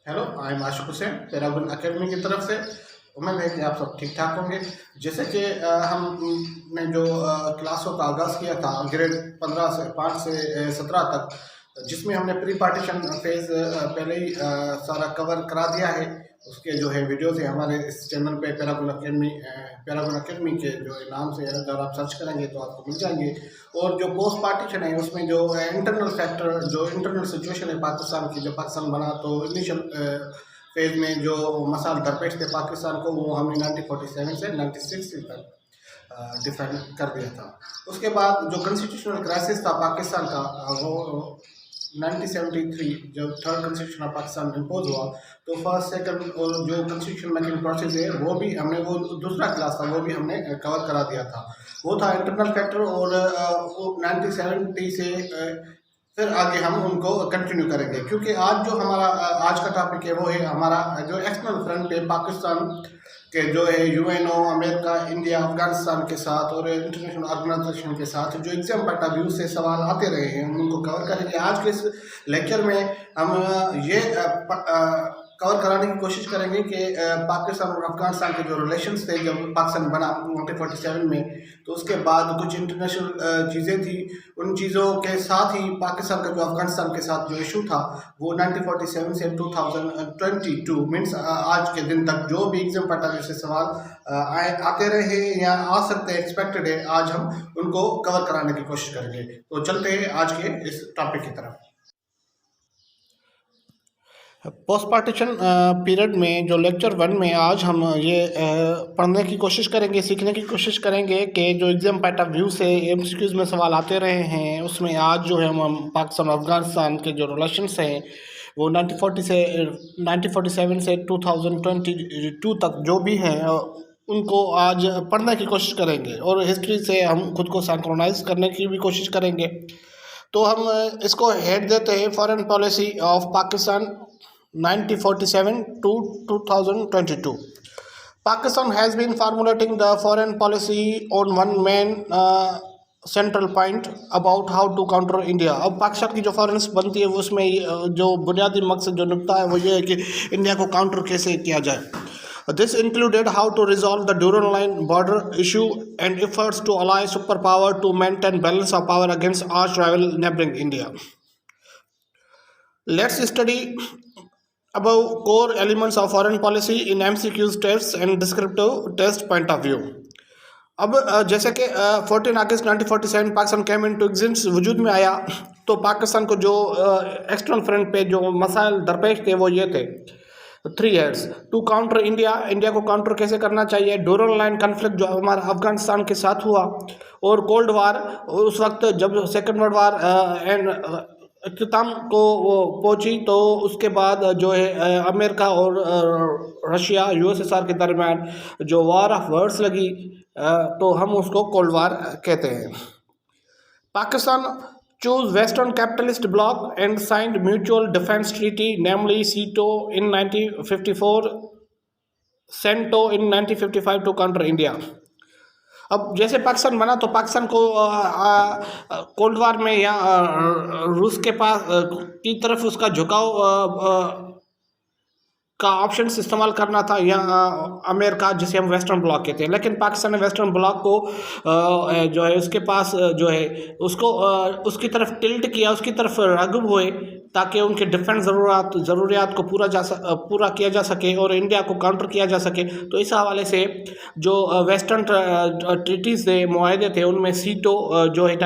Hello, I am Ashiq Hussain Paragon Academy की तरफ से। उम्मीद है कि आप सब ठीक ठाक होंगे। जैसे कि हमने जो क्लासों का आगाज़ किया था ग्रेड 15 से 5 से 17 तक, जिसमें हमने प्री पार्टीशन फेज़ पहले ही सारा कवर करा दिया है। उसके जो है वीडियोज़ है हमारे इस चैनल पे पैरागन एकेडमी के जो नाम से अगर आप सर्च करेंगे तो आपको मिल जाएंगे। और जो पोस्ट पार्टीशन है उसमें जो इंटरनल फैक्टर, जो इंटरनल सिचुएशन है पाकिस्तान की, जब पाकिस्तान बना तो इनिशियल फेज में जो मसाल दरपेश थे पाकिस्तान को, वो हमने 1947 से 1960 तक डिफाइन कर दिया था। उसके बाद जो कॉन्स्टिट्यूशनल क्राइसिस था पाकिस्तान का, वो 1973 जब third constitution of Pakistan impose हुआ, तो फर्स्ट सेकंड और जो कॉन्स्टिट्यूशन मेकिंग प्रोसेस है वो भी हमने, वो दूसरा क्लास था वो भी हमने कवर करा दिया था। वो था इंटरनल फैक्टर। और वो 1970 से फिर आगे हम उनको कंटिन्यू करेंगे, क्योंकि आज जो हमारा आज का टॉपिक है वो है हमारा जो एक्सटर्नल फ्रंट है पाकिस्तान के, जो है यूएनओ, अमेरिका, इंडिया, अफगानिस्तान के साथ और इंटरनेशनल ऑर्गेनाइजेशन के साथ जो एग्जाम पॉइंट ऑफ व्यू से सवाल आते रहे हैं हम उनको कवर करेंगे। आज के इस लेक्चर में हम ये कवर कराने की कोशिश करेंगे कि पाकिस्तान और अफगानिस्तान के जो रिलेशंस थे जब पाकिस्तान बना 1947 में, तो उसके बाद कुछ इंटरनेशनल चीज़ें थी। उन चीज़ों के साथ ही पाकिस्तान का जो अफगानिस्तान के साथ जो इशू था वो 1947 से 2022 मीन्स आज के दिन तक जो भी एग्जाम पैटर्न से सवाल आते रहे या आ सकते हैं, एक्सपेक्टेड है, आज हम उनको कवर कराने की कोशिश करेंगे। तो चलते हैं आज के इस टॉपिक की तरफ। पोस्ट पार्टीशन पीरियड में जो लेक्चर 1 में आज हम ये पढ़ने की कोशिश करेंगे, सीखने की कोशिश करेंगे कि जो एग्जाम पॉइंट ऑफ व्यू से एमसीक्यूज में सवाल आते रहे हैं, उसमें आज जो है हम पाकिस्तान अफगानिस्तान के जो रिलेशंस हैं वो 1947 से 2022 तक जो भी हैं उनको आज पढ़ने की कोशिश करेंगे और हिस्ट्री से हम खुद को सिंक्रोनाइज करने की भी कोशिश करेंगे। तो हम इसको हेड देते हैं foreign policy of Pakistan 1947 to 2022. Pakistan has been formulating the foreign policy on one main central point about how to counter India. अब पाकिस्तान की जो फॉरेन बनती है वो उसमें जो बुनियादी मकसद जो नुकता है वो ये है कि इंडिया को काउंटर कैसे किया जाए। This included how to resolve the Durand line border issue and efforts to ally super power to maintain balance of power against arch rival neighbouring India. Let's study above core elements of foreign policy in MCQs tests and descriptive test point of view। अब जैसे कि 14 अगस्त 1947 Pakistan came into existence वजूद में आया, तो पाकिस्तान को जो external front पे जो मसाइल दरपेश थे वो ये थे 3 heads to counter India. India को काउंटर कैसे करना चाहिए, ड्यूरल लाइन कन्फ्लिक्ट जो हमारा अफगानिस्तान के साथ हुआ, और कोल्ड वार उस वक्त जब सेकेंड वर्ल्ड वार एंड इख्तिताम को पहुंची, तो उसके बाद जो है अमेरिका और रशिया यूएसएसआर के दरमियान जो वार ऑफ वर्ड्स लगी, तो हम उसको कोल्ड वार कहते हैं। Pakistan choose western capitalist bloc and signed mutual defence treaty namely SEATO in 1954, CENTO in 1955 to counter India. अब जैसे पाकिस्तान बना तो पाकिस्तान को कोल्ड वार में या रूस के पास की तरफ उसका झुकाव का ऑप्शन इस्तेमाल करना था, या अमेरिका जिसे हम वेस्टर्न ब्लॉक कहते हैं। लेकिन पाकिस्तान ने वेस्टर्न ब्लॉक को जो है उसके पास जो है उसको उसकी तरफ टिल्ट किया, उसकी तरफ राग़िब हुए ताकि उनके डिफेंस ज़रूरियात को पूरा किया जा सके और इंडिया को काउंटर किया जा सके। तो इस हवाले से जो वेस्टर्न ट्रीटीज़ थे, मुआहदे थे, उनमें सीटो जो है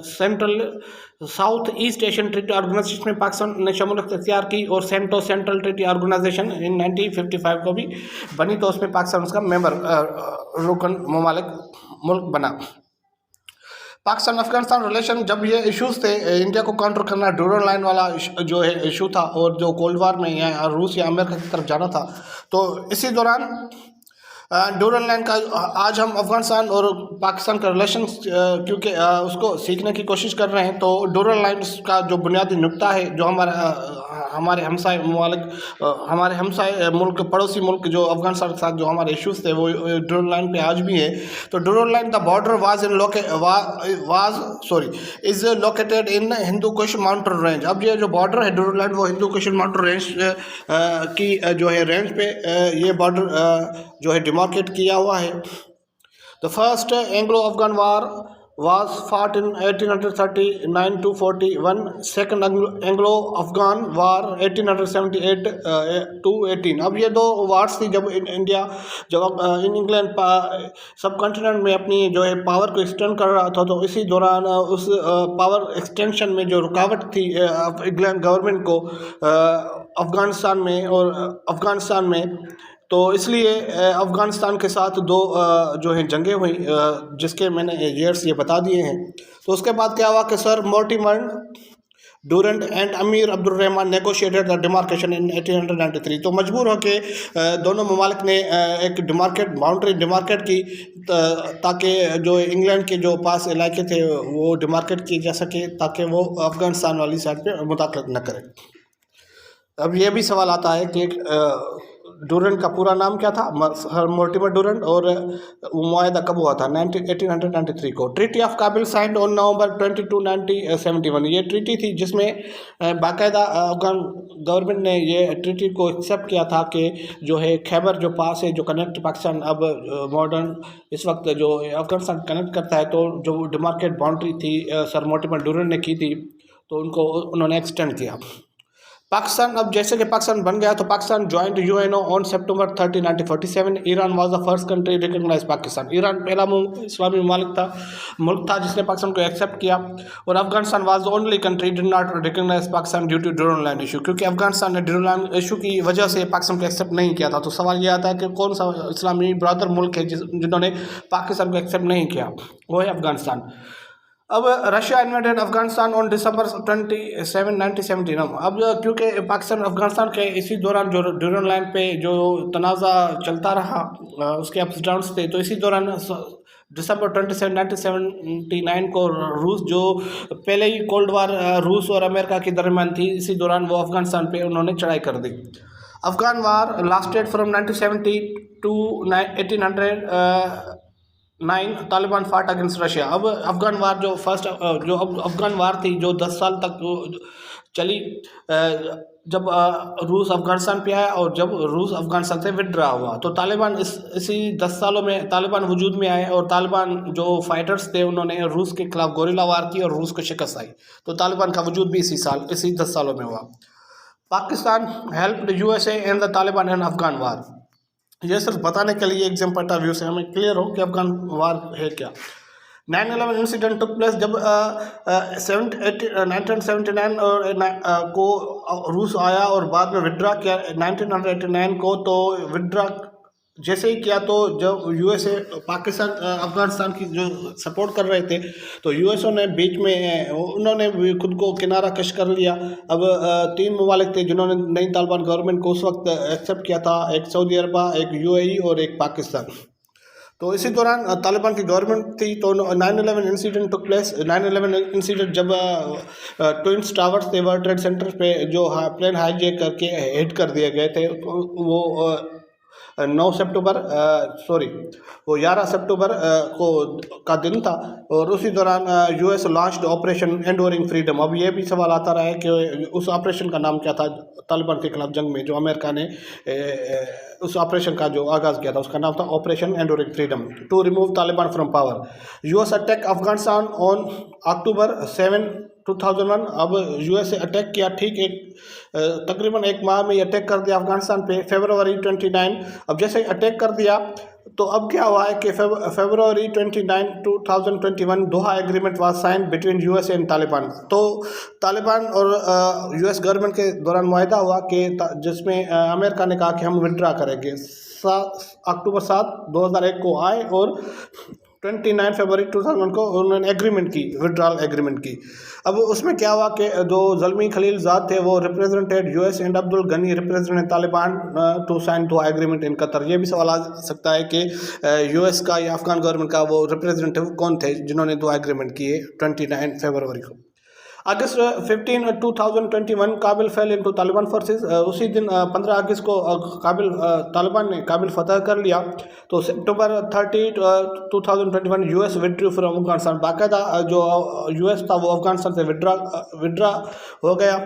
central south east Asian treaty organisation में पाकिस्तान ने शमूलियत इख्तियार की, और CENTO central treaty organisation in 1955 को भी बनी, तो उसमें पाकिस्तान उसका मेंबर रुकन मुल्क बना। पाकिस्तान अफगानिस्तान रिलेशन जब ये इश्यूज थे, इंडिया को काउंटर करना ड्यूरल लाइन वाला जो है इशू था, और जो कोल्ड वार में या रूस या अमेरिका की तरफ जाना था, तो इसी दौरान डूरल लाइन का आज हम अफ़गानिस्तान और पाकिस्तान का रिलेशन क्योंकि उसको सीखने की कोशिश कर रहे हैं। तो डूरल लाइन का जो बुनियादी नुक्ता है, जो हमारे हमसाय ममालिक, हमारे हमसाय मुल्क, पड़ोसी मुल्क जो अफ़गानिस्तान के साथ जो हमारे इश्यूज़ थे, वो डूरल लाइन पे आज भी है। तो Durand line the border is located in Hindu Kush mountain range. अब ये जो बॉर्डर है डूरल लाइन, वो हिंदू कुश माउंटेन रेंज की जो है रेंज पे ये बॉर्डर जो है डिमार्केट किया हुआ है। The first Anglo Afghan war was fought in 1839 to 41, second Anglo Afghan war 1878 to 18। अब ये दो वार्स थी जब इन इंग्लैंड सब कॉन्टिनेंट में अपनी जो है पावर को एक्सटेंड कर रहा था। तो इसी दौरान उस पावर एक्सटेंशन में जो रुकावट थी इंग्लैंड गवर्नमेंट को अफ़गानिस्तान में, तो इसलिए अफ़गानिस्तान के साथ दो जो है जंगें हुई, जिसके मैंने ईयर्स ये बता दिए हैं। तो उसके बाद क्या हुआ कि सर मोर्टिमर डूरेंट एंड अमीर अब्दुर्रहमान नेगोशिएटेड द डिमार्केशन इन 1893। तो मजबूर होकर दोनों ममालिक ने एक बाउंड्री डिमार्केट की, ताकि जो इंग्लैंड के जो पास इलाके थे वो डिमार्केट किए जा सके, ताकि वो अफ़गानिस्तान वाली साइड पे मुदाखलत न करें। अब ये भी सवाल आता है कि डूरेंट का पूरा नाम क्या था, सर मोर्टिमर डूरेंट, और वो मुआहदा कब हुआ था, 1893 को। ट्रीटी ऑफ काबिल साइंड ऑन नवंबर 22, 1971। ये ट्रीटी थी जिसमें बाकायदा अफगान गवर्नमेंट ने ये ट्रीटी को एक्सेप्ट किया था कि जो है खैबर जो पास है, जो कनेक्ट पाकिस्तान अब मॉडर्न इस वक्त जो अफगानिस्तान कनेक्ट करता है, तो जो डिमार्केट बाउंड्री थी सर मोर्टिमर डूरेंट ने की थी, तो उन्होंने एक्सटेंड किया। पाकिस्तान, अब जैसे कि पाकिस्तान बन गया, तो Pakistan joined UNO on September 30, 1947। Iran was the first country recognise Pakistan. Iran पहला इस्लामी मुल्क था जिसने पाकिस्तान को एक्सेप्ट किया। और Afghanistan was the only country did not recognise Pakistan due to Durand line issue, क्योंकि अफगानिस्तान ने डूरल लाइन इशू की वजह से पाकिस्तान को एक्सेप्ट नहीं किया था। तो सवाल यह आता है कि कौन सा इस्लामी ब्रदर मुल्क है जिन्होंने पाकिस्तान को एक्सेप्ट नहीं किया, वो है अफगानिस्तान। अब Russia invaded Afghanistan on December 27, 1979। अब क्योंकि पाकिस्तान अफगानिस्तान के इसी दौरान जो डूरल लाइन पे जो तनाज़ा चलता रहा, उसके अप्स डाउन्स थे, तो इसी दौरान दिसंबर 27, 1979 को रूस, जो पहले ही कोल्ड वार रूस और अमेरिका के दरमियान थी, इसी दौरान वो अफगानिस्तान पे उन्होंने चढ़ाई कर दी। अफगान वार लास्टेड फ्रॉम 1970 टू 1809। तालिबान फाट अगेंस्ट रशिया। अब अफगान वार जो अफगान वार थी, जो 10 साल तक चली, जब रूस अफगानिस्तान पे आया और जब रूस अफगानिस्तान से विड्रा हुआ, तो तालिबान इसी 10 सालों में तालिबान वजूद में आए, और तालिबान जो फाइटर्स थे उन्होंने रूस के खिलाफ गोरिल्ला वार की और रूस को शिकस्त आई। तो तालिबान का वजूद भी इसी 10 सालों में हुआ। Pakistan helped USA and the Taliban and Afghan war. ये सिर्फ बताने के लिए एग्जाम पॉइंट ऑफ व्यू से हमें क्लियर हो कि अफगान वार है क्या। 9/11 इंसिडेंट टुक प्लेस जब 1979 को रूस आया और बाद में विड्रा किया 1989 को। तो विड्रा जैसे ही किया, तो जब यूएसए पाकिस्तान अफगानिस्तान की जो सपोर्ट कर रहे थे, तो यूएसए ने बीच में उन्होंने भी खुद को किनारा कश कर लिया। अब 3 ममालिक थे जिन्होंने नई तालिबान गवर्नमेंट को उस वक्त एक्सेप्ट किया था, एक सऊदी अरब, एक यूएई और एक पाकिस्तान। तो इसी दौरान तालिबान की गवर्नमेंट थी। तो 9/11 इंसिडेंट टुक प्लेस। 9/11 इंसिडेंट जब ट्विन्स टावर्स थे, वर्ल्ड ट्रेड सेंटर पे जो प्लेन हाईजैक करके हिट कर दिए गए थे, वो 11 सितंबर को का दिन था। और उसी दौरान US launched operation Enduring freedom. अब ये भी सवाल आता रहा है कि उस ऑपरेशन का नाम क्या था तालिबान के खिलाफ जंग में, जो अमेरिका ने उस ऑपरेशन का जो आगाज़ किया था, उसका नाम था Operation Enduring Freedom to remove Taliban from power. US attack Afghanistan on October 7, 2001। अब यूएसए अटैक किया, ठीक तकरीबन एक माह में अटैक कर दिया अफगानिस्तान पे, February 29। अब जैसे अटैक कर दिया, तो अब क्या हुआ है कि February 29, 2021 Doha agreement was sign between USA and Taliban. तो तालिबान और यूएस गवर्नमेंट के दौरान मुआहदा हुआ कि जिसमें अमेरिका ने कहा कि हम विड्रा करेंगे। अक्टूबर 7, 2001 को आए और 29 फरवरी 2001 को उन्होंने एग्रीमेंट की, विड्रॉल एग्रीमेंट की। अब उसमें क्या हुआ कि जो ज़ल्मी खलीलजाद थे वो represented US and Abdul Ghani represented Taliban to sign to agreement in Qatar. ये भी सवाल आ सकता है कि यूएस का या अफगान गवर्नमेंट का वो रिप्रेजेंटेटिव कौन थे जिन्होंने दो एग्रीमेंट किए 29 फरवरी को। अगस्त 15 2021 काबिल फेल इनटू तालिबान फोर्सेस। उसी दिन 15 अगस्त को काबिल तालिबान ने काबिल फतह कर लिया। तो सितंबर 30 2021 यूएस विड्रू फ्रॉम अफगानिस्तान। बाकायदा जो यूएस था वो अफगानिस्तान से विड्रा हो गया।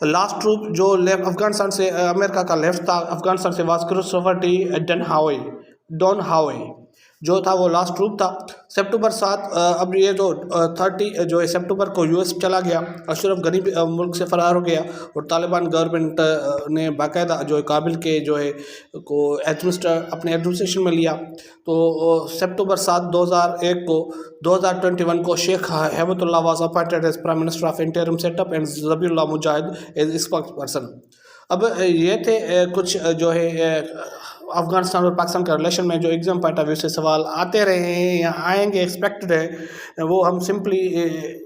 लास्ट ट्रूप जो लेफ्ट अफगानिस्तान से अमेरिका का लेफ्ट था अफगानिस्तान से वाज क्रिस्टोफर टी डॉन हावे जो था वो लास्ट ट्रूप था। सितंबर 7 अब ये जो 30 जो है सितंबर को यूएस चला गया। अशरफ गनी मुल्क से फरार हो गया और तालिबान गवर्नमेंट ने बाकायदा जो है काबिल के जो है को अपने एडमिनिस्ट्रेशन में लिया। तो सितंबर 7 2001 को 2021 को Sheikh Hibatullah was appointed as prime minister of interim setup and Zabihullah Mujahid as spokesperson. अब ये थे कुछ जो है अफगानिस्तान और पाकिस्तान का रिलेशन में जो एग्जाम पॉइंट ऑफ व्यू से सवाल आते रहे हैं या आएंगे, एक्सपेक्टेड है, वो हम सिंपली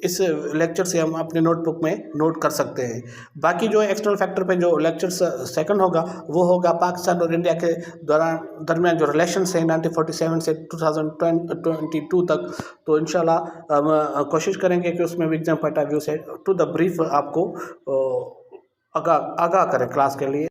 इस लेक्चर से हम अपने नोटबुक में नोट कर सकते हैं। बाकी जो एक्सटर्नल फैक्टर पे जो लेक्चर सेकंड होगा वो होगा पाकिस्तान और इंडिया के दरमियान जो रिलेशन है 1947 से 2022 तक। तो इंशाल्लाह हम कोशिश करेंगे कि उसमें भी एग्जाम पॉइंट ऑफ व्यू से टू द ब्रीफ आपको आगाह करें क्लास के लिए।